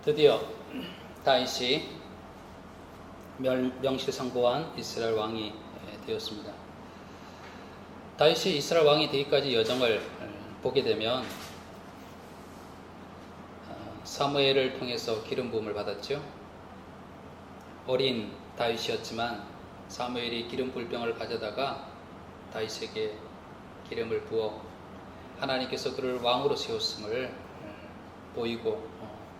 드디어 다윗이 명실상부한 이스라엘 왕이 되었습니다. 다윗이 이스라엘 왕이 되기까지 여정을 보게 되면 사무엘을 통해서 기름 부음을 받았죠. 어린 다윗이었지만 사무엘이 기름 불병을 가져다가 다윗에게 기름을 부어 하나님께서 그를 왕으로 세웠음을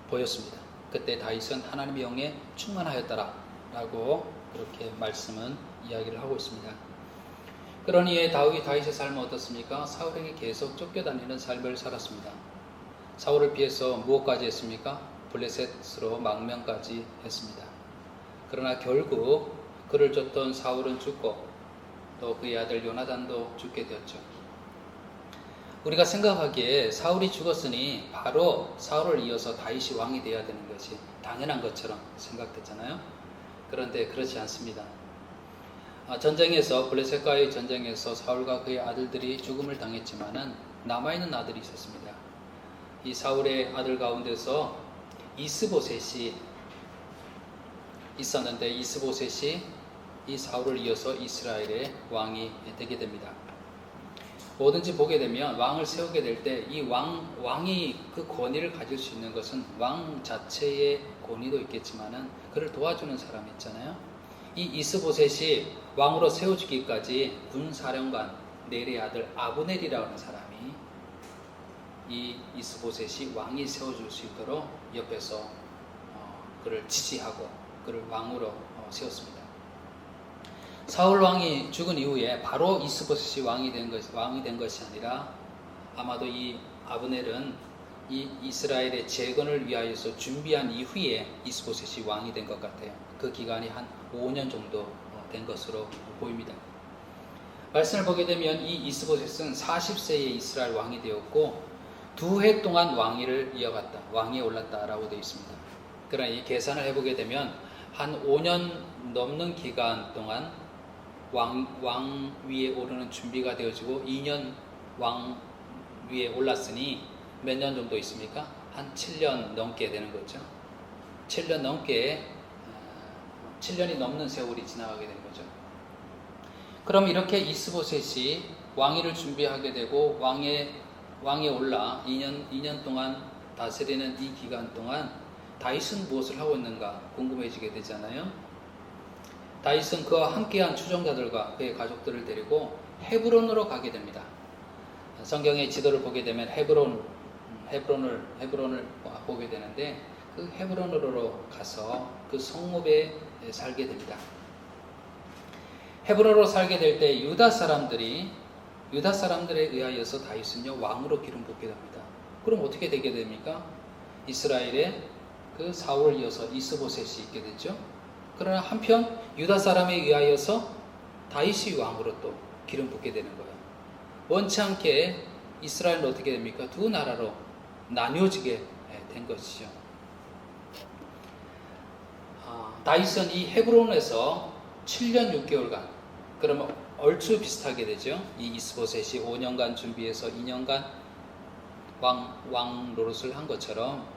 보였습니다. 그때 다윗은 하나님의 영에 충만하였더라 라고 그렇게 말씀은 이야기를 하고 있습니다. 그러니 다윗의 삶은 어떻습니까? 사울에게 계속 쫓겨다니는 삶을 살았습니다. 사울을 피해서 무엇까지 했습니까? 블레셋으로 망명까지 했습니다. 그러나 결국 그를 쫓던 사울은 죽고 또 그의 아들 요나단도 죽게 되었죠. 우리가 생각하기에 사울이 죽었으니 바로 사울을 이어서 다윗이 왕이 되어야 되는 것이 당연한 것처럼 생각됐잖아요. 그런데 그렇지 않습니다. 블레셋과의 전쟁에서 사울과 그의 아들들이 죽음을 당했지만은 남아있는 아들이 있었습니다. 이 사울의 아들 가운데서 이스보셋이 있었는데 이스보셋이 이 사울을 이어서 이스라엘의 왕이 되게 됩니다. 뭐든지 보게 되면 왕을 세우게 될 때 이 왕이 그 권위를 가질 수 있는 것은 왕 자체의 권위도 있겠지만은 그를 도와주는 사람이 있잖아요. 이 이스보셋이 왕으로 세워주기까지 군사령관 넬의 아들 아브넬이라고 하는 사람이 이 이스보셋이 왕이 세워줄 수 있도록 옆에서 그를 지지하고 그를 왕으로 세웠습니다. 사울 왕이 죽은 이후에 바로 이스보셋이 왕이 된 것이 아니라 아마도 이 아브넬은 이 이스라엘의 재건을 위하여서 준비한 이후에 이스보셋이 왕이 된 것 같아요. 그 기간이 한 5년 정도 된 것으로 보입니다. 말씀을 보게 되면 이 이스보셋은 40세에 이스라엘 왕이 되었고 2해 동안 왕위를 이어갔다. 왕위에 올랐다라고 되어 있습니다. 그러나 이 계산을 해보게 되면 한 5년 넘는 기간 동안 왕 위에 오르는 준비가 되어지고 2년 왕 위에 올랐으니 몇 년 정도 있습니까? 한 7년 넘게 되는 거죠. 7년이 넘는 세월이 지나가게 된 거죠. 그럼 이렇게 이스보셋이 왕위를 준비하게 되고 왕에 올라 2년 동안 다스리는 이 기간 동안 다윗은 무엇을 하고 있는가 궁금해지게 되잖아요. 다윗은 그와 함께한 추종자들과 그의 가족들을 데리고 헤브론으로 가게 됩니다. 성경의 지도를 보게 되면 헤브론을 보게 되는데 그 헤브론으로 가서 그 성읍에 살게 됩니다. 헤브론으로 살게 될 때 유다 사람들에 의하여서 다윗은요 왕으로 기름 붓게 됩니다. 그럼 어떻게 되게 됩니까? 이스라엘의 그 사울을 이어서 이스보셋이 있게 됐죠. 그러나 한편 유다 사람에 의하여서 다윗이 왕으로 또 기름 붓게 되는 거예요. 원치 않게 이스라엘은 어떻게 됩니까? 두 나라로 나뉘어지게 된 것이죠. 다윗은 이 헤브론에서 7년 6개월간, 그러면 얼추 비슷하게 되죠. 이 이스보셋이 5년간 준비해서 2년간 왕 노릇을 한 것처럼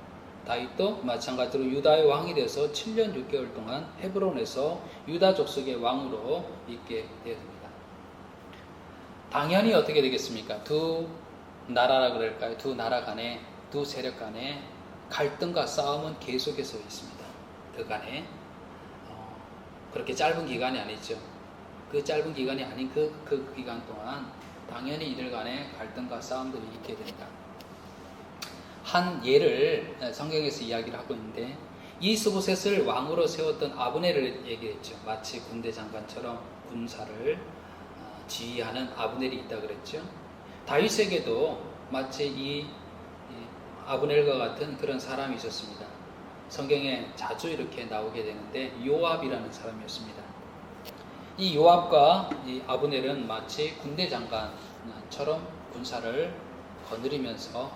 다윗도 마찬가지로 유다의 왕이 돼서 7년 6개월 동안 헤브론에서 유다 족속의 왕으로 있게 되었습니다. 당연히 어떻게 되겠습니까? 두 나라라 그럴까요? 두 나라 간에, 두 세력 간에 갈등과 싸움은 계속해서 있습니다. 그간에 그렇게 짧은 기간이 아니죠. 그 짧은 기간이 아닌 그 기간 동안 당연히 이들 간에 갈등과 싸움들이 있게 됩니다. 한 예를 성경에서 이야기를 하고 있는데 이스보셋을 왕으로 세웠던 아브넬을 얘기했죠. 마치 군대 장관처럼 군사를 지휘하는 아브넬이 있다 그랬죠. 다윗에게도 마치 이 아브넬과 같은 그런 사람이 있었습니다. 성경에 자주 이렇게 나오게 되는데 요압이라는 사람이었습니다. 이 요압과 이 아브넬은 마치 군대 장관처럼 군사를 거느리면서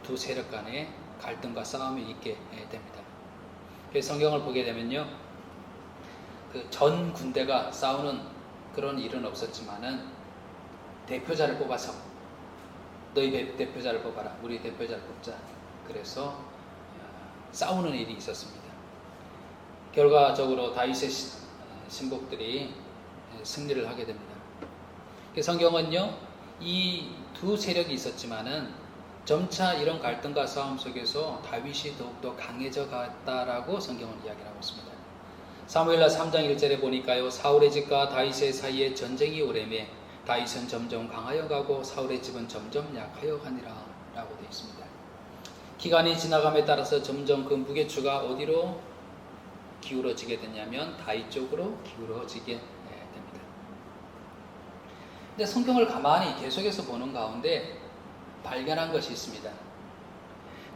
두 세력 간의 갈등과 싸움이 있게 됩니다. 성경을 보게 되면요, 그 전 군대가 싸우는 그런 일은 없었지만은 대표자를 뽑아서 너희 대표자를 뽑아라, 우리 대표자를 뽑자. 그래서 싸우는 일이 있었습니다. 결과적으로 다윗의 신복들이 승리를 하게 됩니다. 성경은요, 이 두 세력이 있었지만은 점차 이런 갈등과 싸움 속에서 다윗이 더욱더 강해져 갔다라고 성경은 이야기를 하고 있습니다. 사무엘하 3장 1절에 보니까요, 사울의 집과 다윗의 사이에 전쟁이 오래매 다윗은 점점 강하여 가고 사울의 집은 점점 약하여 가니라 라고 되어 있습니다. 기간이 지나감에 따라서 점점 그 무게추가 어디로 기울어지게 되냐면 다윗 쪽으로 기울어지게 됩니다. 근데 성경을 가만히 계속해서 보는 가운데 발견한 것이 있습니다.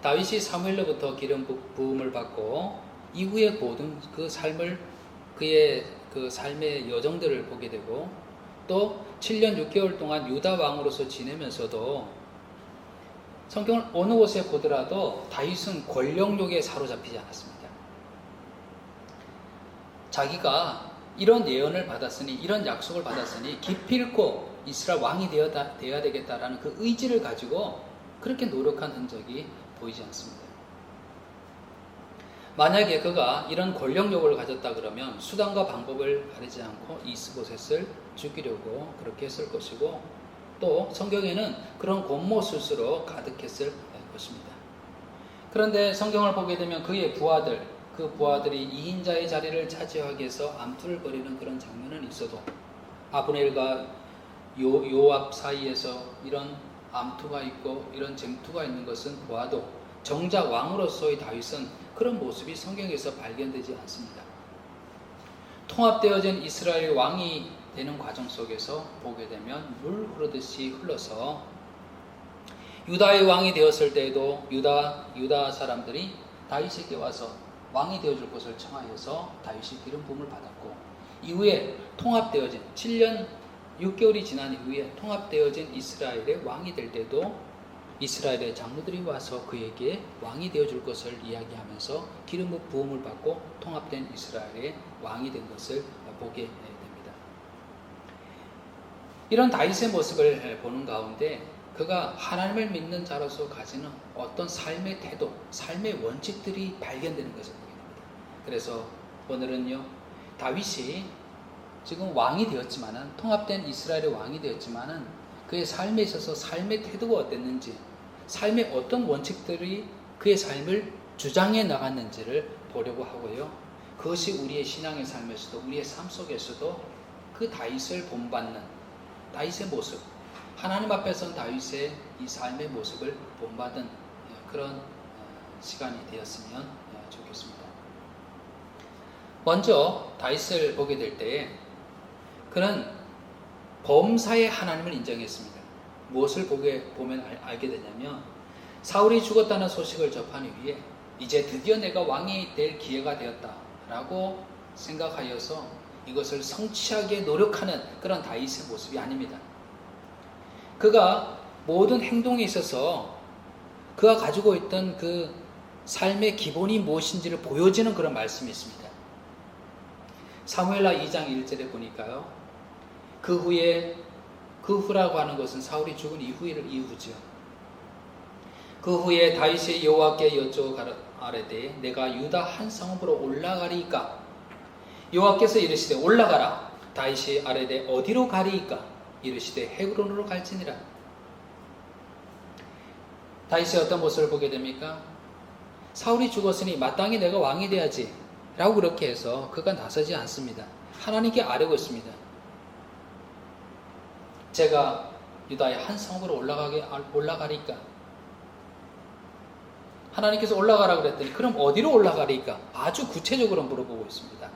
다윗이 사무엘로부터 기름 부음을 받고 이후의 모든 그 삶을, 그의 그 삶의 여정들을 보게 되고 또 7년 6개월 동안 유다 왕으로서 지내면서도 성경을 어느 곳에 보더라도 다윗은 권력욕에 사로잡히지 않았습니다. 자기가 이런 예언을 받았으니, 이런 약속을 받았으니 기필코 이스라엘 왕이 되어야 되겠다라는 그 의지를 가지고 그렇게 노력한 흔적이 보이지 않습니다. 만약에 그가 이런 권력욕을 가졌다 그러면 수단과 방법을 가리지 않고 이스보셋을 죽이려고 그렇게 했을 것이고, 또 성경에는 그런 곤모술수로 가득했을 것입니다. 그런데 성경을 보게 되면 그의 그 부하들이 2인자의 자리를 차지하기 위해서 암투를 벌이는 그런 장면은 있어도 아브넬과 요압 사이에서 이런 암투가 있고 이런 쟁투가 있는 것은 보아도 정작 왕으로서의 다윗은 그런 모습이 성경에서 발견되지 않습니다. 통합되어진 이스라엘 왕이 되는 과정 속에서 보게 되면 물 흐르듯이 흘러서 유다의 왕이 되었을 때에도 유다 사람들이 다윗에게 와서 왕이 되어줄 것을 청하여서 다윗이 기름 부음을 받았고, 이후에 통합되어진 7년 6개월이 지난 이후에 통합되어진 이스라엘의 왕이 될 때도 이스라엘의 장로들이 와서 그에게 왕이 되어줄 것을 이야기하면서 기름 부음을 받고 통합된 이스라엘의 왕이 된 것을 보게 됩니다. 이런 다윗의 모습을 보는 가운데 그가 하나님을 믿는 자로서 가지는 어떤 삶의 태도, 삶의 원칙들이 발견되는 것을 보게 됩니다. 그래서 오늘은요, 다윗이 지금 왕이 되었지만은, 통합된 이스라엘의 왕이 되었지만은 그의 삶에 있어서 삶의 태도가 어땠는지, 삶의 어떤 원칙들이 그의 삶을 주장해 나갔는지를 보려고 하고요. 그것이 우리의 신앙의 삶에서도, 우리의 삶 속에서도 그 다윗을 본받는 다윗의 모습, 하나님 앞에서는 다윗의 이 삶의 모습을 본받은 그런 시간이 되었으면 좋겠습니다. 먼저 다윗을 보게 될 때에 그는 범사의 하나님을 인정했습니다. 무엇을 보면 알게 되냐면, 사울이 죽었다는 소식을 접한 이후에 이제 드디어 내가 왕이 될 기회가 되었다라고 생각하여서 이것을 성취하게 노력하는 그런 다윗의 모습이 아닙니다. 그가 모든 행동에 있어서 그가 가지고 있던 그 삶의 기본이 무엇인지를 보여지는 그런 말씀이 있습니다. 사무엘하 2장 1절에 보니까요, 그 후라고 하는 것은 사울이 죽은 이후죠. 그 후에 다윗이 여호와께 여쭈어 아뢰되 내가 유다 한 성읍으로 올라가리이까? 여호와께서 이르시되 올라가라. 다윗이 아뢰되 어디로 가리이까? 이르시되 헤브론으로 갈지니라. 다윗이 어떤 모습을 보게 됩니까? 사울이 죽었으니 마땅히 내가 왕이 돼야지 라고 그렇게 해서 그가 나서지 않습니다. 하나님께 아뢰고 있습니다. 제가 유다의 한 성읍으로 올라가리까? 하나님께서 올라가라 그랬더니 그럼 어디로 올라가리까? 아주 구체적으로 물어보고 있습니다.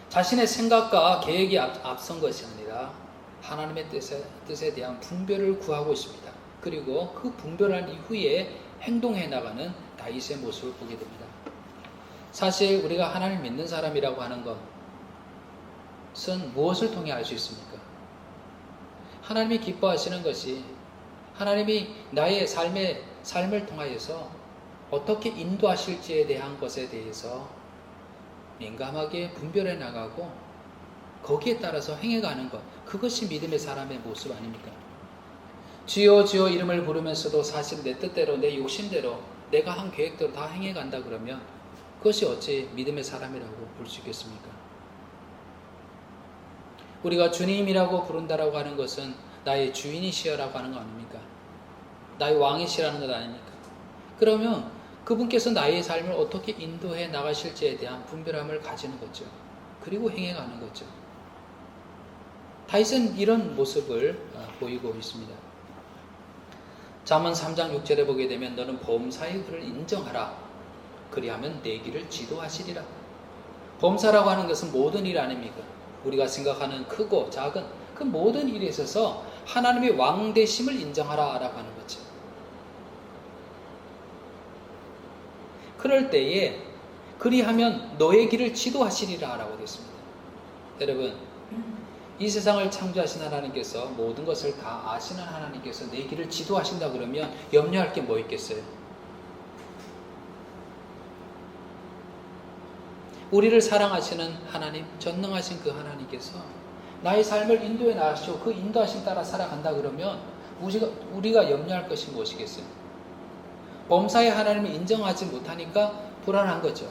자신의 생각과 계획이 앞선 것이 아니라 하나님의 뜻에 대한 분별을 구하고 있습니다. 그리고 그 분별한 이후에 행동해 나가는 다윗의 모습을 보게 됩니다. 사실 우리가 하나님 믿는 사람이라고 하는 것은 무엇을 통해 알 수 있습니까? 하나님이 기뻐하시는 것이, 하나님이 나의 삶을 통하여서 어떻게 인도하실지에 대한 것에 대해서 민감하게 분별해 나가고 거기에 따라서 행해가는 것, 그것이 믿음의 사람의 모습 아닙니까? 주여 주여 이름을 부르면서도 사실 내 뜻대로, 내 욕심대로 내가 한 계획대로 다 행해간다 그러면 그것이 어찌 믿음의 사람이라고 볼 수 있겠습니까? 우리가 주님이라고 부른다라고 하는 것은 나의 주인이시여라고 하는 거 아닙니까? 나의 왕이시라는 것 아닙니까? 그러면 그분께서 나의 삶을 어떻게 인도해 나가실지에 대한 분별함을 가지는 거죠. 그리고 행해가는 거죠. 다윗은 이런 모습을 보이고 있습니다. 잠언 3장 6절에 보게 되면 너는 범사의 그를 인정하라. 그리하면 내 길을 지도하시리라. 범사라고 하는 것은 모든 일 아닙니까? 우리가 생각하는 크고 작은 그 모든 일에 있어서 하나님의 왕되심을 인정하라 라고 하는 거죠. 그럴 때에 그리하면 너의 길을 지도하시리라 라고 되어 있습니다. 여러분, 이 세상을 창조하신 하나님께서 모든 것을 다 아시는 하나님께서 내 길을 지도하신다 그러면 염려할 게 뭐 있겠어요? 우리를 사랑하시는 하나님, 전능하신 그 하나님께서 나의 삶을 인도해 나가시고 그 인도하심 따라 살아간다 그러면 우리가 염려할 것이 무엇이겠어요? 범사의 하나님을 인정하지 못하니까 불안한 거죠.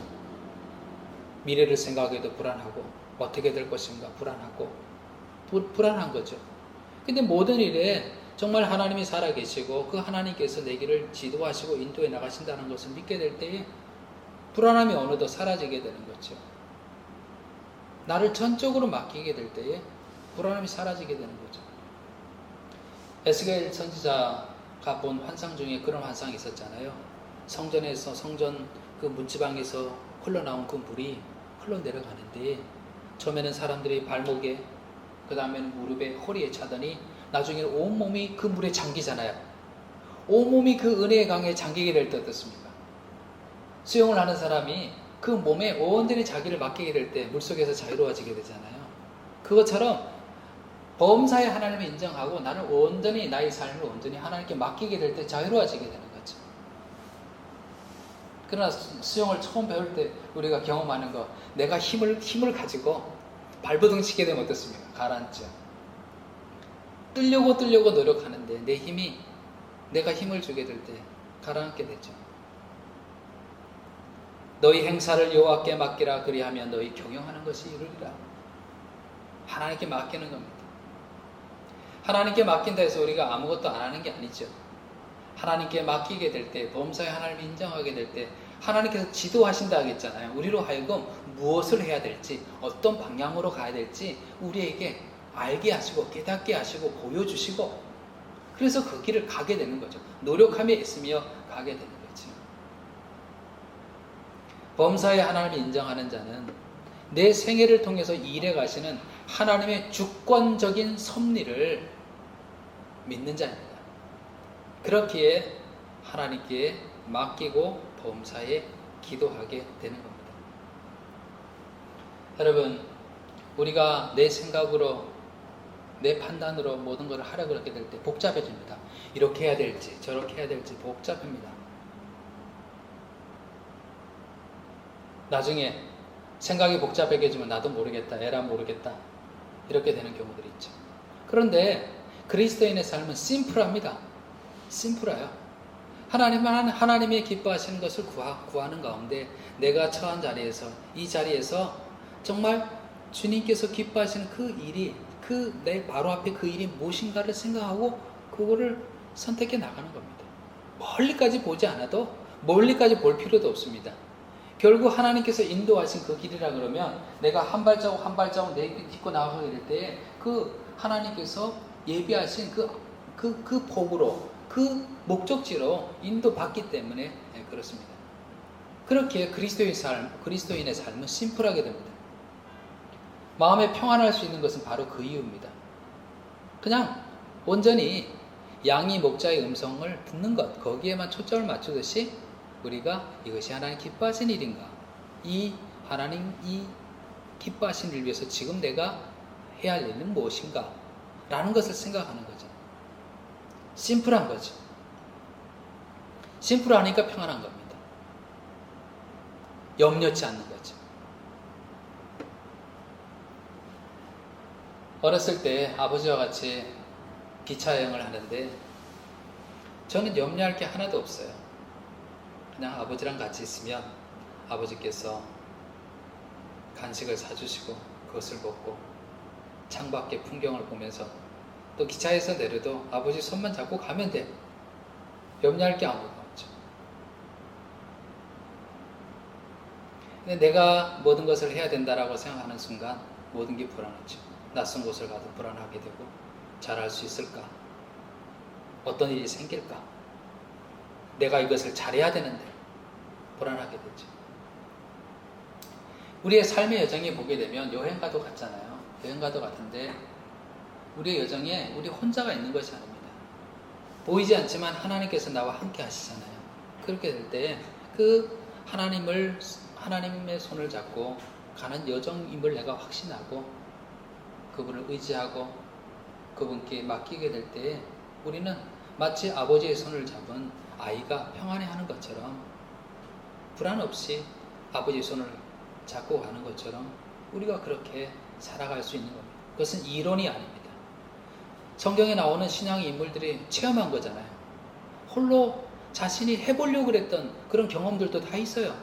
미래를 생각해도 불안하고 어떻게 될 것인가 불안하고 불안한 거죠. 근데 모든 일에 정말 하나님이 살아계시고 그 하나님께서 내 길을 지도하시고 인도해 나가신다는 것을 믿게 될 때에 불안함이 어느덧 사라지게 되는 거죠. 나를 전적으로 맡기게 될 때에 불안함이 사라지게 되는 거죠. 에스겔 선지자가 본 환상 중에 그런 환상이 있었잖아요. 성전에서 성전 그 문지방에서 흘러나온 그 물이 흘러내려가는데 처음에는 사람들이 발목에 그 다음에는 무릎에 허리에 차더니 나중에는 온몸이 그 물에 잠기잖아요. 온몸이 그 은혜의 강에 잠기게 될 때 어떻습니까? 수영을 하는 사람이 그 몸에 온전히 자기를 맡기게 될 때 물속에서 자유로워지게 되잖아요. 그것처럼 범사의 하나님을 인정하고 나는 온전히 나의 삶을 온전히 하나님께 맡기게 될 때 자유로워지게 되는 거죠. 그러나 수영을 처음 배울 때 우리가 경험하는 거, 내가 힘을 가지고 발버둥 치게 되면 어떻습니까? 가라앉죠. 뜨려고 노력하는데 내가 힘을 주게 될 때 가라앉게 되죠. 너희 행사를 여호와께 맡기라. 그리하면 너희 경영하는 것이 이루리라. 하나님께 맡기는 겁니다. 하나님께 맡긴다 해서 우리가 아무것도 안 하는 게 아니죠. 하나님께 맡기게 될 때, 범사의 하나님을 인정하게 될 때 하나님께서 지도하신다 하겠잖아요. 우리로 하여금 무엇을 해야 될지, 어떤 방향으로 가야 될지 우리에게 알게 하시고 깨닫게 하시고 보여주시고, 그래서 그 길을 가게 되는 거죠. 노력함에 있으며 가게 되는 거죠. 범사의 하나님을 인정하는 자는 내 생애를 통해서 일해 가시는 하나님의 주권적인 섭리를 믿는 자입니다. 그렇기에 하나님께 맡기고 범사에 기도하게 되는 겁니다. 여러분, 우리가 내 생각으로 내 판단으로 모든 것을 하려고 그렇게 될 때 복잡해집니다. 이렇게 해야 될지 저렇게 해야 될지 복잡합니다. 나중에 생각이 복잡해지면 나도 모르겠다, 에라 모르겠다, 이렇게 되는 경우들이 있죠. 그런데 그리스도인의 삶은 심플합니다. 심플해요. 하나님이 기뻐하시는 것을 구하는 가운데 내가 처한 자리에서, 이 자리에서 정말 주님께서 기뻐하시는 그 일이, 내 바로 앞에 그 일이 무엇인가를 생각하고 그거를 선택해 나가는 겁니다. 멀리까지 보지 않아도, 멀리까지 볼 필요도 없습니다. 결국 하나님께서 인도하신 그 길이라 그러면 내가 한 발자국 한 발자국 딛고 나아가게 될 때에 그 하나님께서 예비하신 그 복으로, 그 목적지로 인도받기 때문에 그렇습니다. 그렇게 그리스도인의 삶은 심플하게 됩니다. 마음에 평안할 수 있는 것은 바로 그 이유입니다. 그냥 온전히 양이 목자의 음성을 듣는 것, 거기에만 초점을 맞추듯이 우리가 이것이 하나님 기뻐하신 일인가, 이 기뻐하신 일 위해서 지금 내가 해야 할 일은 무엇인가 라는 것을 생각하는 거죠. 심플한 거죠. 심플하니까 평안한 겁니다. 염려치 않는 거죠. 어렸을 때 아버지와 같이 기차 여행을 하는데 저는 염려할 게 하나도 없어요. 그냥 아버지랑 같이 있으면 아버지께서 간식을 사주시고 그것을 먹고 창밖의 풍경을 보면서 또 기차에서 내려도 아버지 손만 잡고 가면 돼. 염려할 게 아무것도 없죠. 근데 내가 모든 것을 해야 된다라고 생각하는 순간 모든 게 불안하죠. 낯선 곳을 가도 불안하게 되고 잘할 수 있을까? 어떤 일이 생길까? 내가 이것을 잘해야 되는데 불안하게 되죠. 우리의 삶의 여정에 보게 되면 여행가도 같잖아요. 여행가도 같은데 우리의 여정에 우리 혼자가 있는 것이 아닙니다. 보이지 않지만 하나님께서 나와 함께 하시잖아요. 그렇게 될 때 그 하나님의 손을 잡고 가는 여정임을 내가 확신하고 그분을 의지하고 그분께 맡기게 될 때 우리는 마치 아버지의 손을 잡은 아이가 평안해하는 것처럼 불안 없이 아버지의 손을 잡고 가는 것처럼 우리가 그렇게 살아갈 수 있는 겁니다. 그것은 이론이 아닙니다. 성경에 나오는 신앙의 인물들이 체험한 거잖아요. 홀로 자신이 해보려고 그랬던 그런 경험들도 다 있어요.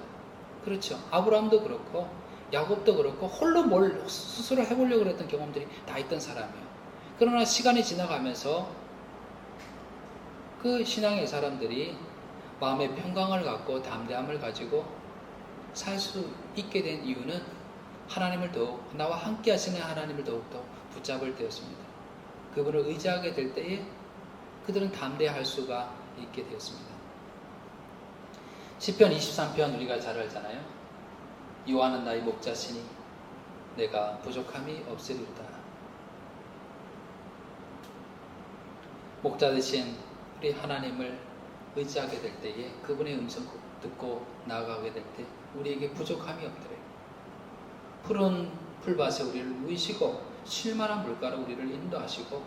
그렇죠. 아브라함도 그렇고 야곱도 그렇고 홀로 뭘 스스로 해보려고 그랬던 경험들이 다 있던 사람이에요. 그러나 시간이 지나가면서 그 신앙의 사람들이 마음의 평강을 갖고 담대함을 가지고 살 수 있게 된 이유는 하나님을 더욱 나와 함께 하시는 하나님을 더욱더 붙잡을 때였습니다. 그분을 의지하게 될 때에 그들은 담대할 수가 있게 되었습니다. 시편 23편 우리가 잘 알잖아요. 여호와는 나의 목자시니 내가 부족함이 없으리로다. 목자 대신 우리 하나님을 의지하게 될 때에 그분의 음성 듣고 나아가게 될 때 우리에게 부족함이 없더래요. 푸른 풀밭에 우리를 누이시고 쉴만한 물가로 우리를 인도하시고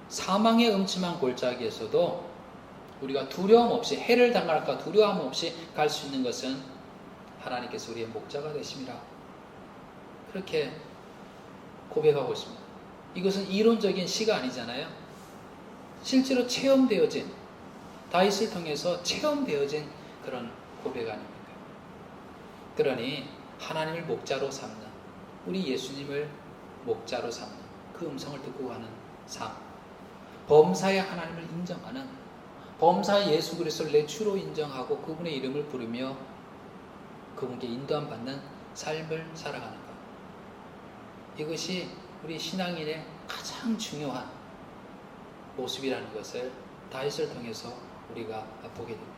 사망의 음침한 골짜기에서도 우리가 두려움 없이 해를 당할까 두려움 없이 갈 수 있는 것은 하나님께서 우리의 목자가 되심이라 그렇게 고백하고 있습니다. 이것은 이론적인 시가 아니잖아요. 실제로 체험되어진 다윗을 통해서 체험되어진 그런 고백 아닙니까? 그러니 하나님을 목자로 삼는 우리 예수님을 목자로 삼는 그 음성을 듣고 가는 삶, 범사의 하나님을 인정하는 범사의 예수 그리스도를 내 주로 인정하고 그분의 이름을 부르며 그분께 인도함 받는 삶을 살아가는 것. 이것이 우리 신앙인의 가장 중요한 모습이라는 것을 다윗을 통해서 우리가 보게 됩니다.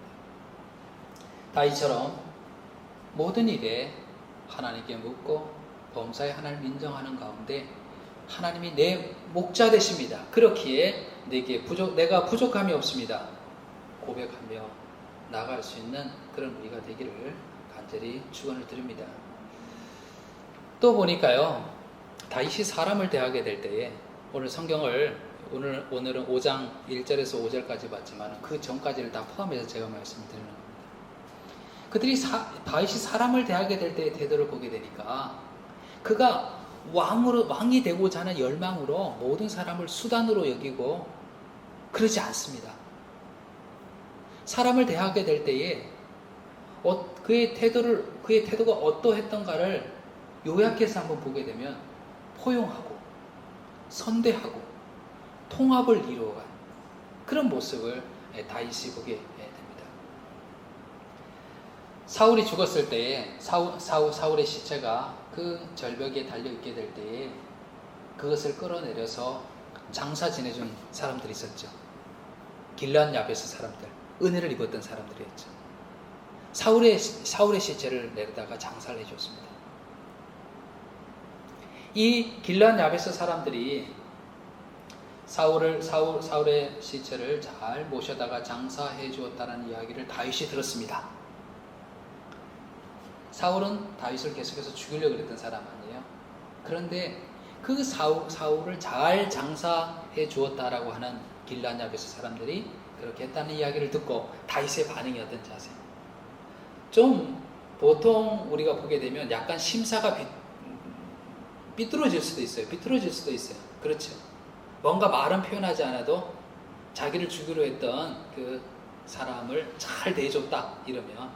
다윗처럼 모든 일에 하나님께 묻고 범사에 하나님을 인정하는 가운데 하나님이 내 목자 되십니다. 그렇기에 내가 부족함이 없습니다. 고백하며 나아갈 수 있는 그런 우리가 되기를 간절히 축원을 드립니다. 또 보니까요. 다윗이 사람을 대하게 될 때에 오늘 성경을 오늘은 5장 1절에서 5절까지 봤지만 그 전까지를 다 포함해서 제가 말씀드리는 겁니다. 그들이 다윗이 사람을 대하게 될 때의 태도를 보게 되니까 그가 왕이 되고자 하는 열망으로 모든 사람을 수단으로 여기고 그러지 않습니다. 사람을 대하게 될 때에 그의 태도가 어떠했던가를 요약해서 한번 보게 되면 포용하고 선대하고 통합을 이루어간 그런 모습을 다윗이 보게 됩니다. 사울이 죽었을 때에 사울의 시체가 그 절벽에 달려있게 될 때에 그것을 끌어내려서 장사 지내준 사람들이 있었죠. 길르앗 야베스 사람들, 은혜를 입었던 사람들이었죠. 사울의 시체를 내려다가 장사를 해줬습니다. 이 길르앗 야베스 사람들이 사울의 시체를 잘 모셔다가 장사해 주었다는 이야기를 다윗이 들었습니다. 사울은 다윗을 계속해서 죽이려고 했던 사람 아니에요. 그런데 그 사울을 잘 장사해 주었다라고 하는 길르앗 야베스 사람들이 그렇게 했다는 이야기를 듣고 다윗의 반응이 어떤지 아세요? 좀 보통 우리가 보게 되면 약간 심사가 비뚤어질 수도 있어요. 그렇죠. 뭔가 말은 표현하지 않아도 자기를 죽이려 했던 그 사람을 잘 대해줬다 이러면,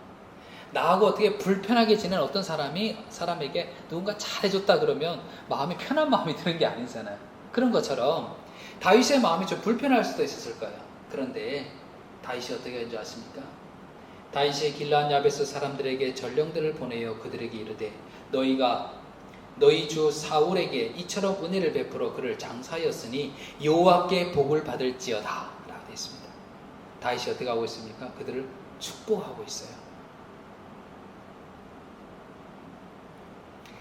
나하고 어떻게 불편하게 지낸 어떤 사람에게 누군가 잘해줬다 그러면 마음이 편한 마음이 드는 게 아니잖아요. 그런 것처럼 다윗의 마음이 좀 불편할 수도 있었을 거예요. 그런데 다윗이 어떻게 한 줄 아십니까? 다윗이 길르앗 야베스 사람들에게 전령들을 보내어 그들에게 이르되 너희가 너희 주 사울에게 이처럼 은혜를 베풀어 그를 장사하였으니 여호와께 복을 받을지어다 라고 되어 있습니다. 다윗이 어떻게 하고 있습니까? 그들을 축복하고 있어요.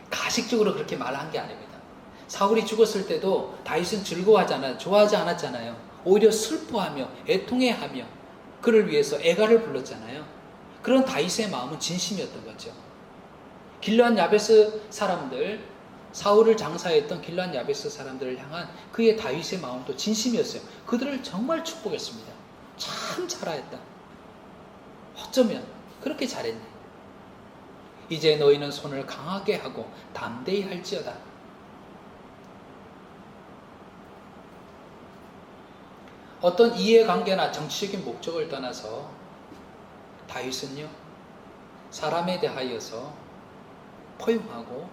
가식적으로 그렇게 말한 게 아닙니다. 사울이 죽었을 때도 다윗은 좋아하지 않았잖아요. 오히려 슬퍼하며 애통해하며 그를 위해서 애가를 불렀잖아요. 그런 다윗의 마음은 진심이었던 거죠. 길르앗 야베스 사람들, 사울을 장사했던 길르앗 야베스 사람들을 향한 그의 다윗의 마음도 진심이었어요. 그들을 정말 축복했습니다. 참 잘하였다. 어쩌면 그렇게 잘했네. 이제 너희는 손을 강하게 하고 담대히 할지어다. 어떤 이해관계나 정치적인 목적을 떠나서 다윗은요, 사람에 대하여서 포용하고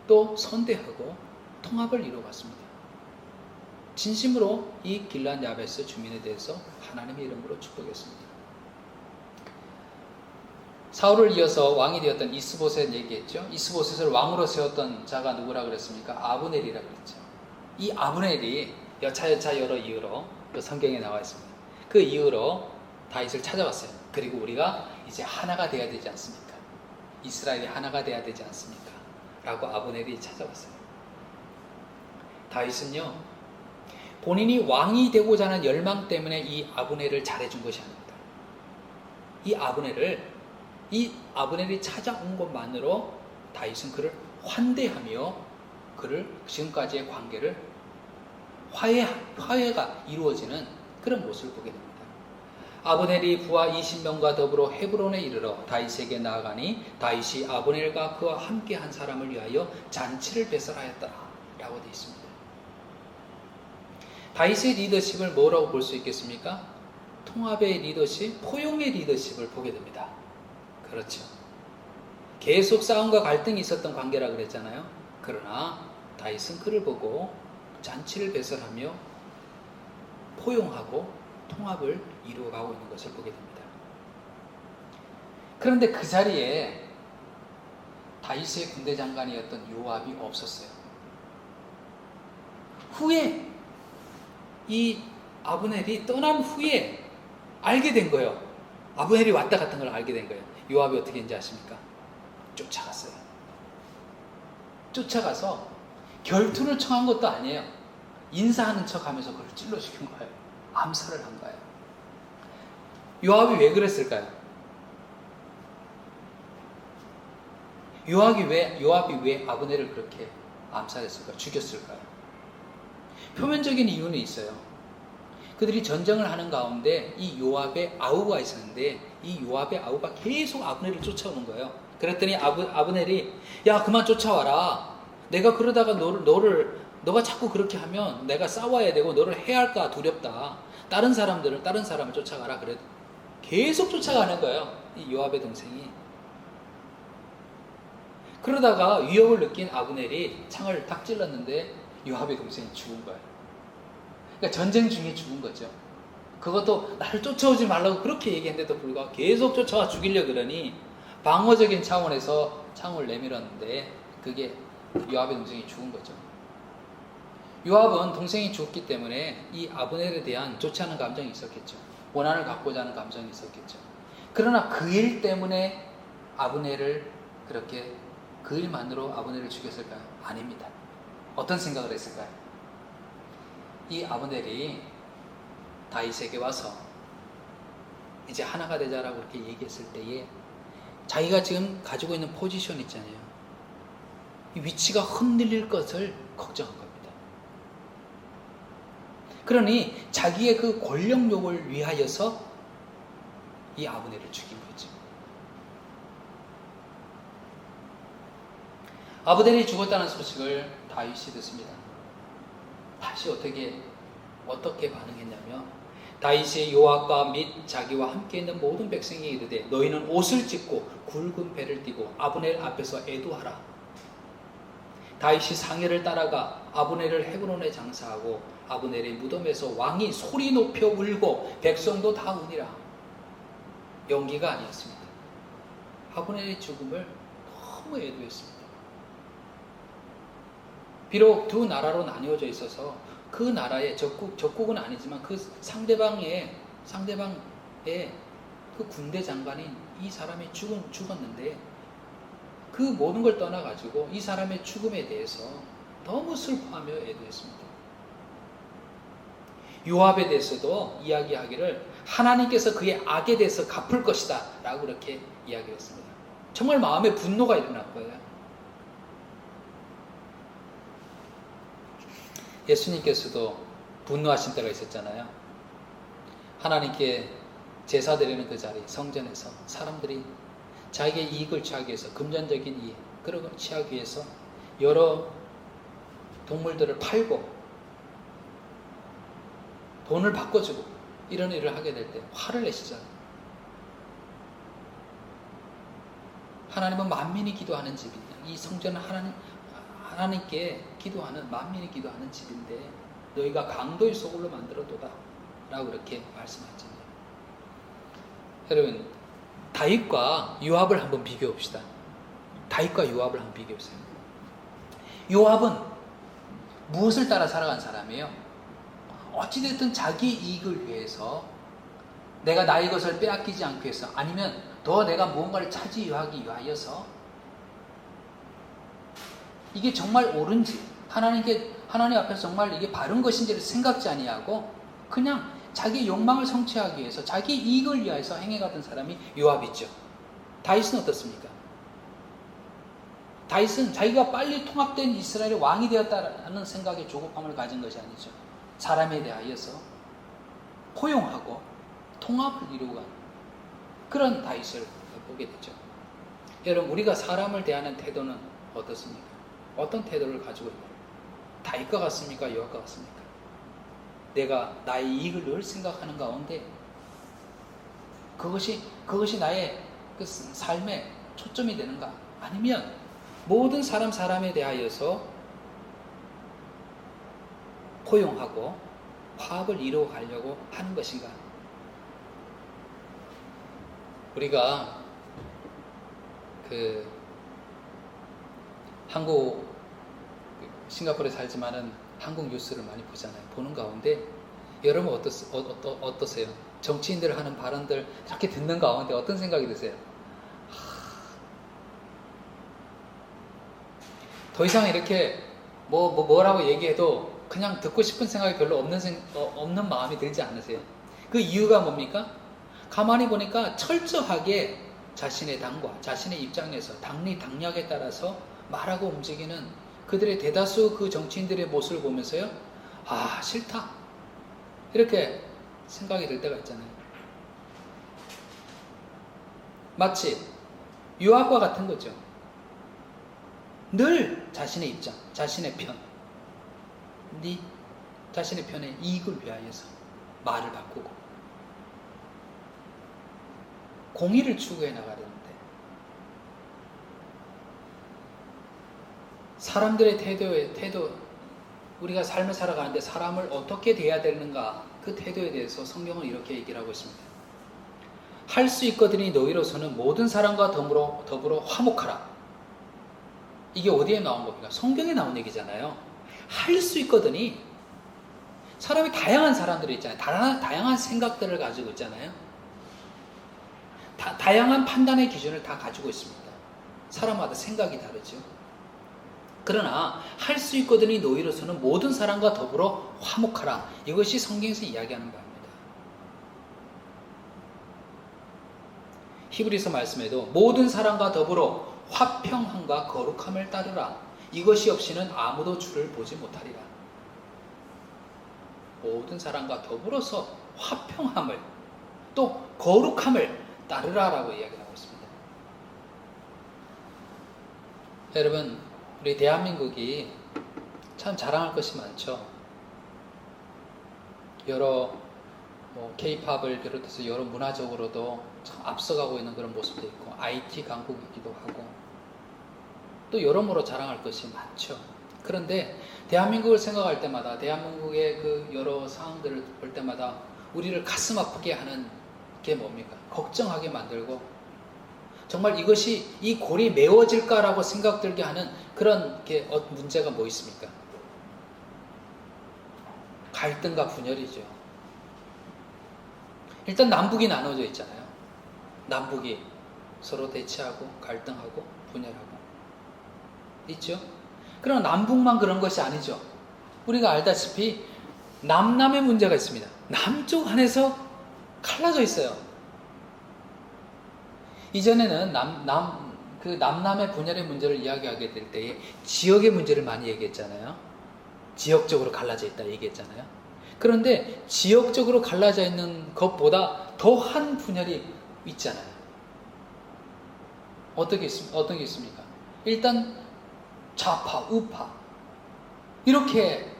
또 선대하고 통합을 이루어갔습니다. 진심으로 이 길르앗 야베스 주민에 대해서 하나님의 이름으로 축복했습니다. 사울을 이어서 왕이 되었던 이스보셋 얘기했죠. 이스보셋을 왕으로 세웠던 자가 누구라 그랬습니까? 아브넬이라 그랬죠. 이 아브넬이 여차여차 여러 이유로 그 성경에 나와 있습니다. 그 이유로 다윗을 찾아왔어요. 그리고 우리가 이제 하나가 돼야 되지 않습니까? 이스라엘이 하나가 돼야 되지 않습니까? 라고 아브넬이 찾아왔어요. 다윗은요, 본인이 왕이 되고자 하는 열망 때문에 이 아브넬을 잘해준 것이 아닙니다. 이 아브넬이 찾아온 것만으로 다윗은 그를 환대하며 그를 지금까지의 관계를 화해가 이루어지는 그런 모습을 보게 됩니다. 아브넬이 부하 20명과 더불어 헤브론에 이르러 다윗에게 나아가니 다윗이 아브넬과 그와 함께 한 사람을 위하여 잔치를 배설하였더라 라고 되어 있습니다. 다윗의 리더십을 뭐라고 볼 수 있겠습니까? 통합의 리더십, 포용의 리더십을 보게 됩니다. 그렇죠. 계속 싸움과 갈등이 있었던 관계라 그랬잖아요. 그러나 다윗은 그를 보고 잔치를 배설하며 포용하고 통합을 이루어가고 있는 것을 보게 됩니다. 그런데 그 자리에 다윗의 군대 장관이었던 요압이 없었어요. 후에 이 아브넬이 떠난 후에 알게 된 거예요. 아브넬이 왔다 갔던 걸 알게 된 거예요. 요압이 어떻게 했는지 아십니까? 쫓아갔어요. 쫓아가서 결투를 청한 것도 아니에요. 인사하는 척 하면서 그를 찔러 죽인 거예요. 암살을 한 거예요. 요압이 왜 그랬을까요? 요압이 왜 아브넬을 그렇게 암살했을까요? 죽였을까요? 표면적인 이유는 있어요. 그들이 전쟁을 하는 가운데 이 요압의 아우가 있었는데 이 요압의 아우가 계속 아브넬을 쫓아오는 거예요. 그랬더니 아브넬이 야 그만 쫓아와라. 내가 그러다가 너가 자꾸 그렇게 하면 내가 싸워야 되고 너를 해할까 두렵다. 다른 사람을 쫓아가라. 그래 계속 쫓아가는 거예요. 이 요압의 동생이. 그러다가 위협을 느낀 아브넬이 창을 탁 찔렀는데 요압의 동생이 죽은 거예요. 그러니까 전쟁 중에 죽은 거죠. 그것도 나를 쫓아오지 말라고 그렇게 얘기했는데도 불구하고 계속 쫓아와 죽이려고 그러니 방어적인 차원에서 창을 내밀었는데 그게 요압의 동생이 죽은 거죠. 요압은 동생이 죽었기 때문에 이 아브넬에 대한 좋지 않은 감정이 있었겠죠. 원한을 갖고자 하는 감정이 있었겠죠. 그러나 그 일 때문에 아브넬을 그렇게 그 일만으로 아브넬을 죽였을까요? 아닙니다. 어떤 생각을 했을까요? 이 아브넬이 다윗에게 와서 이제 하나가 되자라고 그렇게 얘기했을 때에 자기가 지금 가지고 있는 포지션 있잖아요. 이 위치가 흔들릴 것을 걱정한 겁니다. 그러니 자기의 그 권력욕을 위하여서 이 아브넬을 죽인 거죠. 아브넬이 죽었다는 소식을 다윗이 듣습니다. 다시 어떻게 어떻게 반응했냐면 다윗이 요압과 및 자기와 함께 있는 모든 백성에게 이르되 너희는 옷을 찢고 굵은 배를 띠고 아브넬 앞에서 애도하라. 다윗이 상해를 따라가 아브넬을 헤브론에 장사하고 아브넬의 무덤에서 왕이 소리 높여 울고 백성도 다 우니라. 연기가 아니었습니다. 아브넬의 죽음을 너무 애도했습니다. 비록 두 나라로 나뉘어져 있어서 그 나라의 적국은 아니지만 그 상대방의 그 군대 장관인 이 사람이 죽었는데 그 모든 걸 떠나가지고 이 사람의 죽음에 대해서 너무 슬퍼하며 애도했습니다. 요압에 대해서도 이야기하기를 하나님께서 그의 악에 대해서 갚을 것이다 라고 그렇게 이야기했습니다. 정말 마음에 분노가 일어날 거예요. 예수님께서도 분노하신 때가 있었잖아요. 하나님께 제사 드리는 그 자리 성전에서 사람들이 자기의 이익을 취하기 위해서 금전적인 이익 그런 걸 취하기 위해서 여러 동물들을 팔고 돈을 바꿔주고 이런 일을 하게 될 때 화를 내시잖아요. 하나님은 만민이 기도하는 집이냐. 이 성전은 하나님께 기도하는 만민이 기도하는 집인데 너희가 강도의 소굴로 만들어도다 라고 그렇게 말씀하잖아요. 여러분 다윗과 요압을 한번 비교해 봅시다. 다윗과 요압을 한번 비교해 보세요. 요압은 무엇을 따라 살아간 사람이에요? 어찌됐든 자기 이익을 위해서 내가 나의 것을 빼앗기지 않기 위해서 아니면 더 내가 무언가를 차지하기 위하여서 이게 정말 옳은지 하나님 앞에서 정말 이게 바른 것인지를 생각지 아니하고 그냥 자기 욕망을 성취하기 위해서 자기 이익을 위해서 행해가던 사람이 요압이죠. 다윗은 어떻습니까? 다윗은 자기가 빨리 통합된 이스라엘의 왕이 되었다는 생각에 조급함을 가진 것이 아니죠. 사람에 대하여서 포용하고 통합을 이루고 그런 다윗을 보게 되죠. 여러분 우리가 사람을 대하는 태도는 어떻습니까? 어떤 태도를 가지고 있나요? 다윗과 같습니까? 요압과 같습니까? 내가 나의 이익을 늘 생각하는 가운데 그것이 나의 그 삶의 초점이 되는가? 아니면 모든 사람에 대하여서 포용하고 화합을 이루어 가려고 하는 것인가? 우리가 싱가포르에 살지만은 한국 뉴스를 많이 보잖아요. 보는 가운데 여러분 어떠세요? 정치인들 하는 발언들 이렇게 듣는 가운데 어떤 생각이 드세요? 더 이상 이렇게 뭐라고 얘기해도 그냥 듣고 싶은 생각이 별로 없는 마음이 들지 않으세요? 그 이유가 뭡니까? 가만히 보니까 철저하게 자신의 당과 자신의 입장에서 당리당략에 따라서 말하고 움직이는 그들의 대다수 그 정치인들의 모습을 보면서요, 싫다 이렇게 생각이 들 때가 있잖아요. 마치 요압과 같은 거죠. 늘 자신의 입장, 자신의 편, 자신의 편의 이익을 위하여서 말을 바꾸고 공의를 추구해 나가야 되는데 사람들의 태도 우리가 삶을 살아가는데 사람을 어떻게 대해야 되는가 그 태도에 대해서 성경은 이렇게 얘기를 하고 있습니다. 할 수 있거든이 너희로서는 모든 사람과 더불어 화목하라. 이게 어디에 나온 겁니까? 성경에 나온 얘기잖아요. 할 수 있거든이 사람이 다양한 사람들이 있잖아요. 다양한 생각들을 가지고 있잖아요. 다양한 판단의 기준을 다 가지고 있습니다. 사람마다 생각이 다르죠. 그러나 할 수 있거든이 너희로서는 모든 사람과 더불어 화목하라. 이것이 성경에서 이야기하는 바입니다. 히브리서 말씀에도 모든 사람과 더불어 화평함과 거룩함을 따르라. 이것이 없이는 아무도 주를 보지 못하리라. 모든 사람과 더불어서 화평함을 또 거룩함을 따르라라고 이야기하고 있습니다. 여러분, 우리 대한민국이 참 자랑할 것이 많죠. 여러 K-팝을 비롯해서 여러 문화적으로도 참 앞서가고 있는 그런 모습도 있고 IT 강국이기도 하고 또 여러모로 자랑할 것이 많죠. 그런데 대한민국을 생각할 때마다 대한민국의 그 여러 상황들을 볼 때마다 우리를 가슴 아프게 하는 게 뭡니까? 걱정하게 만들고 정말 이것이 이 골이 메워질까라고 생각 들게 하는 그런 게 문제가 뭐 있습니까? 갈등과 분열이죠. 일단 남북이 나눠져 있잖아요. 남북이 서로 대치하고 갈등하고 분열하고 있죠. 그러나 남북만 그런 것이 아니죠. 우리가 알다시피 남남의 문제가 있습니다. 남쪽 안에서 갈라져 있어요. 이전에는 남남의 분열의 문제를 이야기하게 될 때에 지역의 문제를 많이 얘기했잖아요. 지역적으로 갈라져 있다 얘기했잖아요. 그런데 지역적으로 갈라져 있는 것보다 더한 분열이 있잖아요. 어떤 게 있습니까? 일단 좌파, 우파 이렇게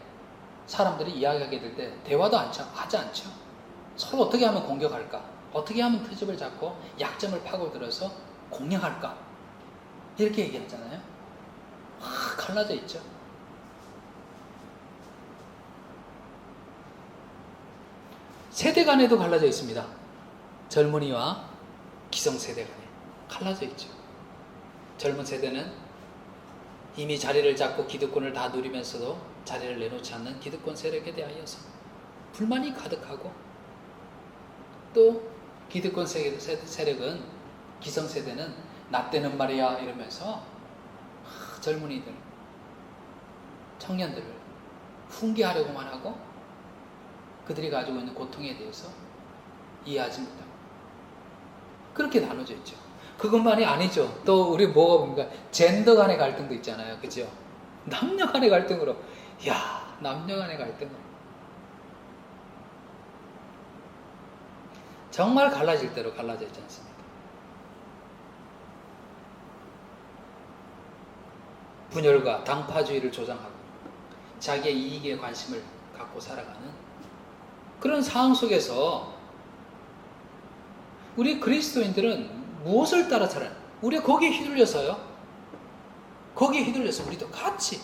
사람들이 이야기하게 될 때 대화도 하지 않죠. 서로 어떻게 하면 공격할까? 어떻게 하면 트집을 잡고 약점을 파고들어서 공략할까? 이렇게 얘기했잖아요. 갈라져 있죠. 세대 간에도 갈라져 있습니다. 젊은이와 기성세대 간에 갈라져 있죠. 젊은 세대는 이미 자리를 잡고 기득권을 다 누리면서도 자리를 내놓지 않는 기득권 세력에 대하여서 불만이 가득하고 또 기득권 세력은 기성세대는 나 때는 말이야 이러면서 젊은이들, 청년들을 훈계하려고만 하고 그들이 가지고 있는 고통에 대해서 이해하지 못하고 그렇게 나눠져 있죠. 그것만이 아니죠. 또 우리 뭐가 뭡니까? 젠더 간의 갈등도 있잖아요. 그죠? 남녀 간의 갈등으로 남녀 간의 갈등으로 정말 갈라질 대로 갈라져 있지 않습니까? 분열과 당파주의를 조장하고 자기의 이익에 관심을 갖고 살아가는 그런 상황 속에서 우리 그리스도인들은 무엇을 따라 살아요? 우리가 거기에 휘둘려서요. 거기에 휘둘려서 우리도 같이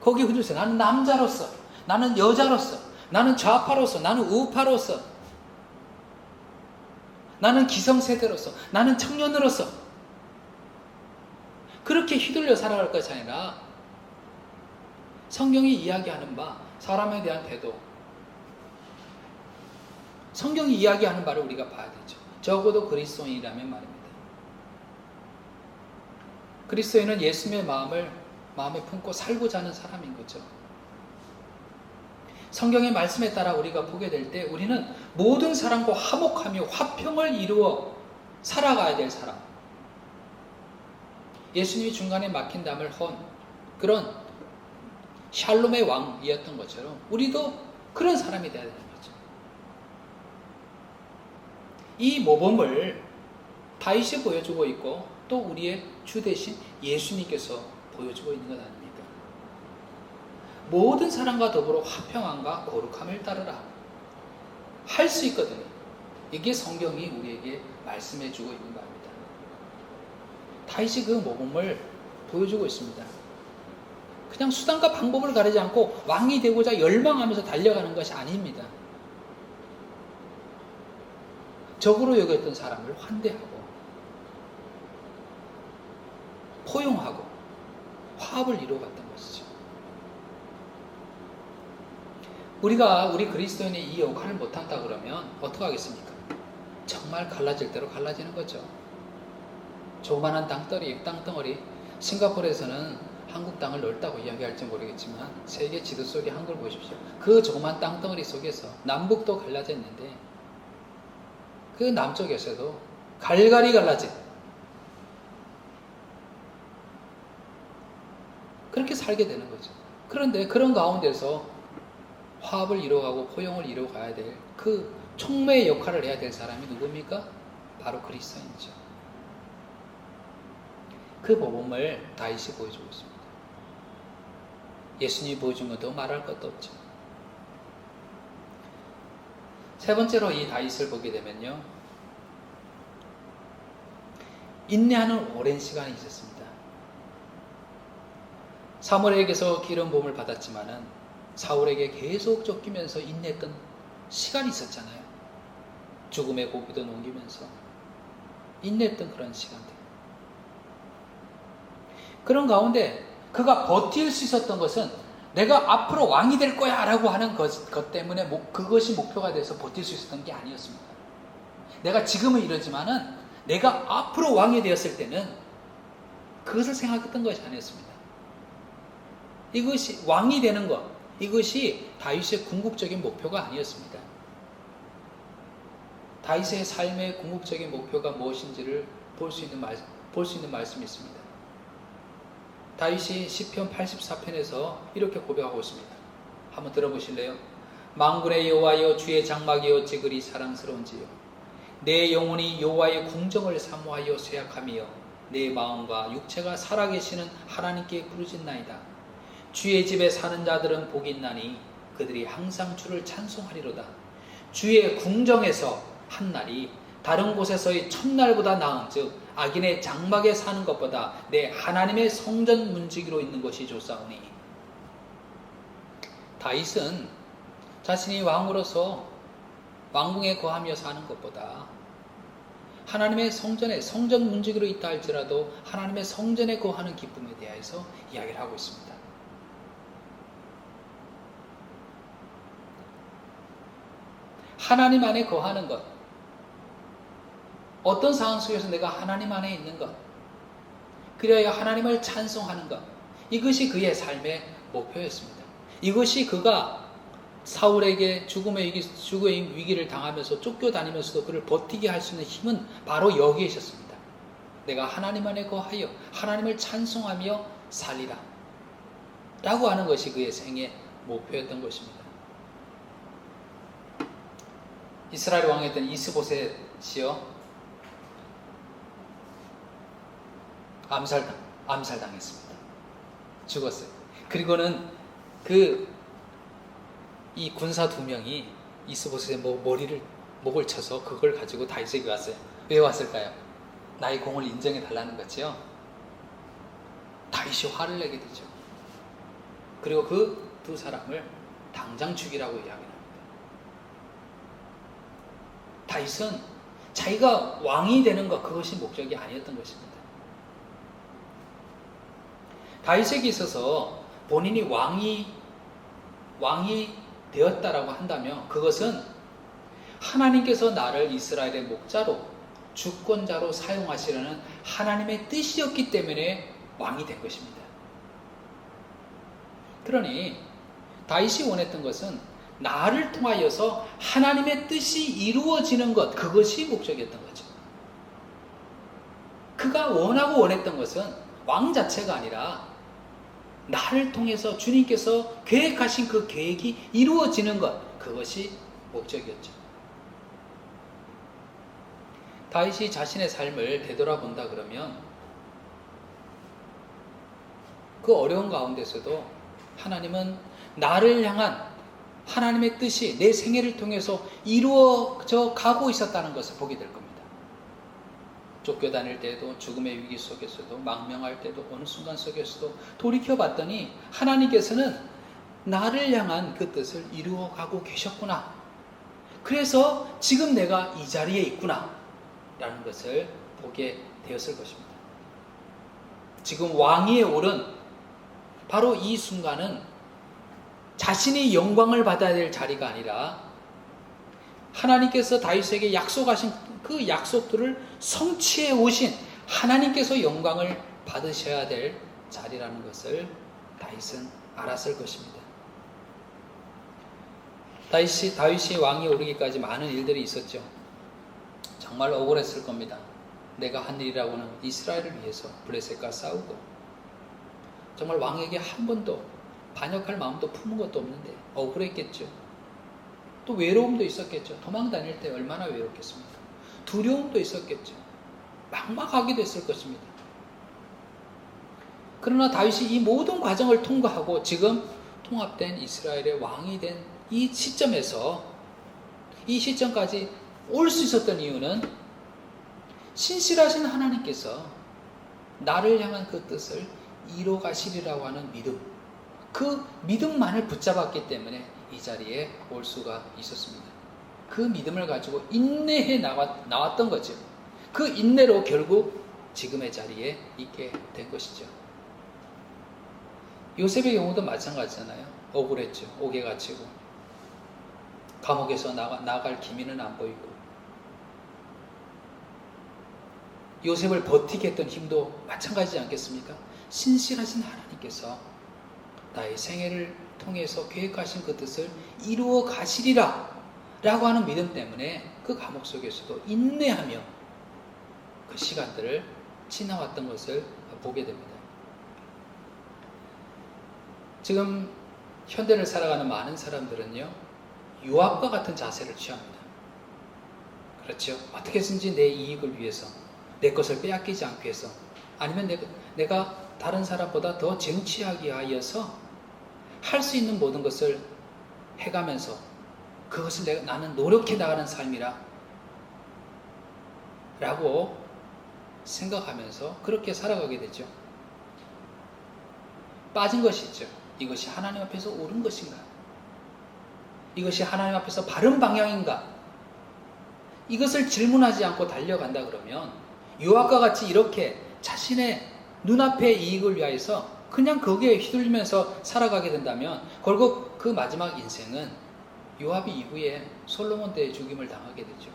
거기에 휘둘려서 나는 남자로서, 나는 여자로서, 나는 좌파로서, 나는 우파로서, 나는 기성세대로서, 나는 청년으로서 그렇게 휘둘려 살아갈 것이 아니라 성경이 이야기하는 바, 사람에 대한 태도, 성경이 이야기하는 바를 우리가 봐야 되죠. 적어도 그리스도인이라면 말입니다. 그리스도인은 예수님의 마음을 마음에 품고 살고자 하는 사람인 거죠. 성경의 말씀에 따라 우리가 보게 될 때 우리는 모든 사람과 화목하며 화평을 이루어 살아가야 될 사람. 예수님이 중간에 막힌 담을 헌 그런 샬롬의 왕이었던 것처럼 우리도 그런 사람이 되어야 되는 거죠. 이 모범을 다윗이 보여주고 있고 또 우리의 주 대신 예수님께서 보여주고 있는 것 아닙니까? 모든 사람과 더불어 화평함과 거룩함을 따르라 할 수 있거든요. 이게 성경이 우리에게 말씀해주고 있는 겁니다. 다윗이 그 모범을 보여주고 있습니다. 그냥 수단과 방법을 가리지 않고 왕이 되고자 열망하면서 달려가는 것이 아닙니다. 적으로 여겼던 사람을 환대하고 포용하고 화합을 이루어갔던 것이죠. 우리가 우리 그리스도인이 이 역할을 못한다 그러면 어떻게 하겠습니까? 정말 갈라질 대로 갈라지는 거죠. 조그만한 땅덩어리, 싱가포르에서는 한국 땅을 넓다고 이야기할지 모르겠지만 세계 지도 속에 한국을 보십시오. 그 조그만 땅덩어리 속에서 남북도 갈라져 있는데 그 남쪽에서도 갈갈이 갈라진 그렇게 살게 되는 거죠. 그런데 그런 가운데서 화합을 이루어가고 포용을 이루어가야 될 그 촉매의 역할을 해야 될 사람이 누굽니까? 바로 그리스도인이죠. 그 모범을 다윗이 보여주고 있습니다. 예수님이 보여준 것도 말할 것도 없죠. 세 번째로 이 다윗을 보게 되면요, 인내하는 오랜 시간이 있었습니다. 사무엘에게서 기름 부음을 받았지만은 사울에게 계속 쫓기면서 인내했던 시간이 있었잖아요. 죽음의 고비도 넘기면서 인내했던 그런 시간들. 그런 가운데 그가 버틸 수 있었던 것은 내가 앞으로 왕이 될 거야 라고 하는 것 때문에 그것이 목표가 돼서 버틸 수 있었던 게 아니었습니다. 내가 지금은 이러지만은 내가 앞으로 왕이 되었을 때는 그것을 생각했던 것이 아니었습니다. 이것이 왕이 되는 것, 이것이 다윗의 궁극적인 목표가 아니었습니다. 다윗의 삶의 궁극적인 목표가 무엇인지를 볼 수 있는 말씀이 있습니다. 다윗이 시편 84편에서 이렇게 고백하고 있습니다. 한번 들어보실래요? 만군의 여호와여, 주의 장막이여, 어찌 그리 사랑스러운지요. 내 영혼이 여호와의 궁정을 사모하여 쇠약하며 내 마음과 육체가 살아계시는 하나님께 부르짖나이다. 주의 집에 사는 자들은 복이 있나니 그들이 항상 주를 찬송하리로다. 주의 궁정에서 한 날이 다른 곳에서의 첫날보다 나은즉 악인의 장막에 사는 것보다 내 하나님의 성전 문지기로 있는 것이 좋사오니. 다윗은 자신이 왕으로서 왕궁에 거하며 사는 것보다 하나님의 성전에 성전 문지기로 있다 할지라도 하나님의 성전에 거하는 기쁨에 대해서 이야기를 하고 있습니다. 하나님 안에 거하는 것, 어떤 상황 속에서 내가 하나님 안에 있는 것, 그리하여 하나님을 찬송하는 것, 이것이 그의 삶의 목표였습니다. 이것이 그가 사울에게 죽음의 위기를 당하면서 쫓겨다니면서도 그를 버티게 할 수 있는 힘은 바로 여기에 있었습니다. 내가 하나님 안에 거하여 하나님을 찬송하며 살리라 라고 하는 것이 그의 생의 목표였던 것입니다. 이스라엘 왕이었던 이스보셋이요, 암살당했습니다. 죽었어요. 그리고는 이 군사 2명이 이스보셋의 목을 쳐서 그걸 가지고 다윗에게 왔어요. 왜 왔을까요? 나의 공을 인정해 달라는 거지요. 다윗이 화를 내게 되죠. 그리고 그 두 사람을 당장 죽이라고 이야기합니다. 다윗은 자기가 왕이 되는 것, 그것이 목적이 아니었던 것입니다. 다윗에게 있어서 본인이 왕이 되었다라고 한다면 그것은 하나님께서 나를 이스라엘의 목자로, 주권자로 사용하시려는 하나님의 뜻이었기 때문에 왕이 된 것입니다. 그러니 다윗이 원했던 것은 나를 통하여서 하나님의 뜻이 이루어지는 것, 그것이 목적이었던 거죠. 그가 원하고 원했던 것은 왕 자체가 아니라 나를 통해서 주님께서 계획하신 그 계획이 이루어지는 것, 그것이 목적이었죠. 다윗이 자신의 삶을 되돌아본다 그러면 그 어려운 가운데서도 하나님은 나를 향한 하나님의 뜻이 내 생애를 통해서 이루어져 가고 있었다는 것을 보게 될 겁니다. 쫓겨다닐 때도, 죽음의 위기 속에서도, 망명할 때도, 어느 순간 속에서도 돌이켜봤더니 하나님께서는 나를 향한 그 뜻을 이루어가고 계셨구나. 그래서 지금 내가 이 자리에 있구나 라는 것을 보게 되었을 것입니다. 지금 왕위에 오른 바로 이 순간은 자신이 영광을 받아야 될 자리가 아니라 하나님께서 다윗에게 약속하신 그 약속들을 성취해 오신 하나님께서 영광을 받으셔야 될 자리라는 것을 다윗은 알았을 것입니다. 다윗이 왕이 오르기까지 많은 일들이 있었죠. 정말 억울했을 겁니다. 내가 한 일이라고는 이스라엘을 위해서 블레셋과 싸우고 정말 왕에게 한 번도 반역할 마음도 품은 것도 없는데 억울했겠죠. 또 외로움도 있었겠죠. 도망 다닐 때 얼마나 외롭겠습니까? 두려움도 있었겠죠. 막막하기도 했을 것입니다. 그러나 다윗이 이 모든 과정을 통과하고 지금 통합된 이스라엘의 왕이 된 이 시점에서 이 시점까지 올 수 있었던 이유는 신실하신 하나님께서 나를 향한 그 뜻을 이뤄 가시리라고 하는 믿음, 그 믿음만을 붙잡았기 때문에 이 자리에 올 수가 있었습니다. 그 믿음을 가지고 인내해 나왔던 거죠. 그 인내로 결국 지금의 자리에 있게 된 것이죠. 요셉의 경우도 마찬가지잖아요. 억울했죠. 옥에 갇히고 감옥에서 나갈 기미는 안 보이고 요셉을 버티게 했던 힘도 마찬가지지 않겠습니까? 신실하신 하나님께서 나의 생애를 통해서 계획하신 그 뜻을 이루어 가시리라 라고 하는 믿음 때문에 그 감옥 속에서도 인내하며 그 시간들을 지나왔던 것을 보게 됩니다. 지금 현대를 살아가는 많은 사람들은요, 요압과 같은 자세를 취합니다. 그렇죠? 어떻게든지 내 이익을 위해서, 내 것을 빼앗기지 않기 위해서, 아니면 내가 다른 사람보다 더 쟁취하기 하여서 할 수 있는 모든 것을 해가면서 그것을 나는 노력해 나가는 삶이라 라고 생각하면서 그렇게 살아가게 되죠. 빠진 것이 있죠. 이것이 하나님 앞에서 옳은 것인가? 이것이 하나님 앞에서 바른 방향인가? 이것을 질문하지 않고 달려간다 그러면 요압과 같이 이렇게 자신의 눈앞의 이익을 위하여서 그냥 거기에 휘둘리면서 살아가게 된다면 결국 그 마지막 인생은 요압이 이후에 솔로몬 때의 죽임을 당하게 되죠.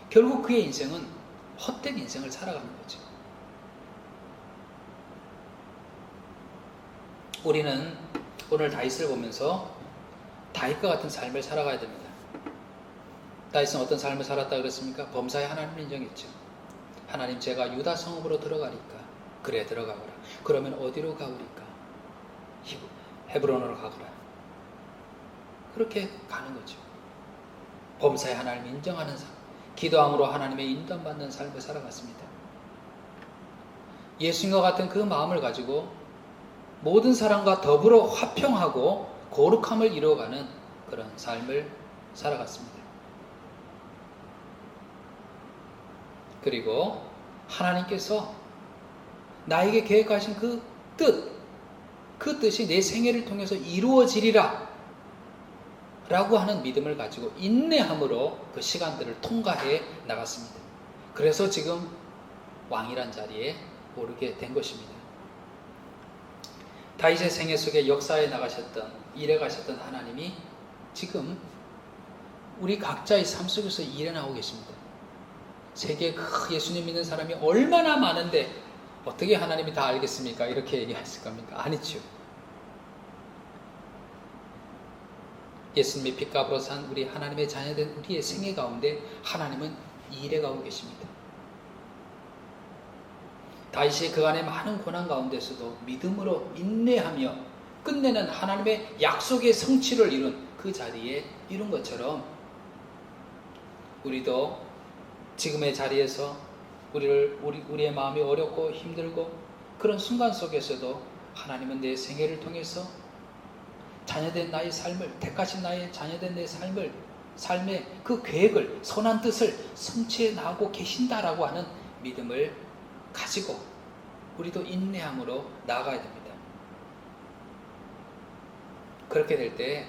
결국 그의 인생은 헛된 인생을 살아가는 거죠. 우리는 오늘 다윗을 보면서 다윗과 같은 삶을 살아가야 됩니다. 다윗은 어떤 삶을 살았다 그랬습니까? 범사에 하나님을 인정했죠. 하나님, 제가 유다 성읍으로 들어가리까? 그래, 들어가거라. 그러면 어디로 가오리까? 헤브론으로 가거라. 그렇게 가는 거죠. 범사에 하나님을 인정하는 삶, 기도함으로 하나님의 인도받는 삶을 살아갔습니다. 예수님과 같은 그 마음을 가지고 모든 사람과 더불어 화평하고 거룩함을 이루어가는 그런 삶을 살아갔습니다. 그리고 하나님께서 나에게 계획하신 그 뜻이 내 생애를 통해서 이루어지리라 라고 하는 믿음을 가지고 인내함으로 그 시간들을 통과해 나갔습니다. 그래서 지금 왕이란 자리에 오르게 된 것입니다. 다윗의 생애 속에 역사에 나가셨던, 일해 가셨던 하나님이 지금 우리 각자의 삶 속에서 일해 나오고 계십니다. 세계에 예수님 믿는 사람이 얼마나 많은데 어떻게 하나님이 다 알겠습니까? 이렇게 얘기하실 겁니까? 아니죠. 예수님의 핏값으로 산 우리 하나님의 자녀된 우리의 생애 가운데 하나님은 일해 가고 계십니다. 다윗이 그간의 많은 고난 가운데서도 믿음으로 인내하며 끝내는 하나님의 약속의 성취를 이룬 그 자리에 이룬 것처럼 우리도 지금의 자리에서 우리의 마음이 어렵고 힘들고 그런 순간 속에서도 하나님은 내 생애를 통해서 자녀된 나의 삶을, 택하신 나의 자녀된 내 삶의 그 계획을, 선한 뜻을 성취해 나가고 계신다라고 하는 믿음을 가지고 우리도 인내함으로 나아가야 됩니다. 그렇게 될 때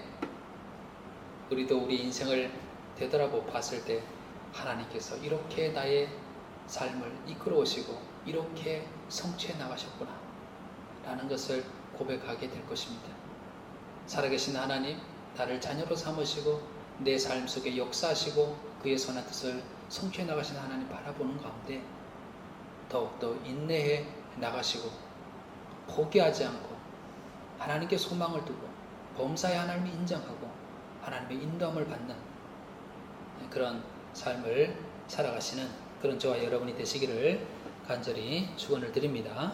우리도 우리 인생을 되돌아보 봤을 때 하나님께서 이렇게 나의 삶을 이끌어 오시고 이렇게 성취해 나가셨구나 라는 것을 고백하게 될 것입니다. 살아계신 하나님, 나를 자녀로 삼으시고 내 삶 속에 역사하시고 그의 선한 뜻을 성취해 나가신 하나님 바라보는 가운데 더욱더 인내해 나가시고 포기하지 않고 하나님께 소망을 두고 범사에 하나님을 인정하고 하나님의 인도함을 받는 그런 삶을 살아가시는 그런 저와 여러분이 되시기를 간절히 축원을 드립니다.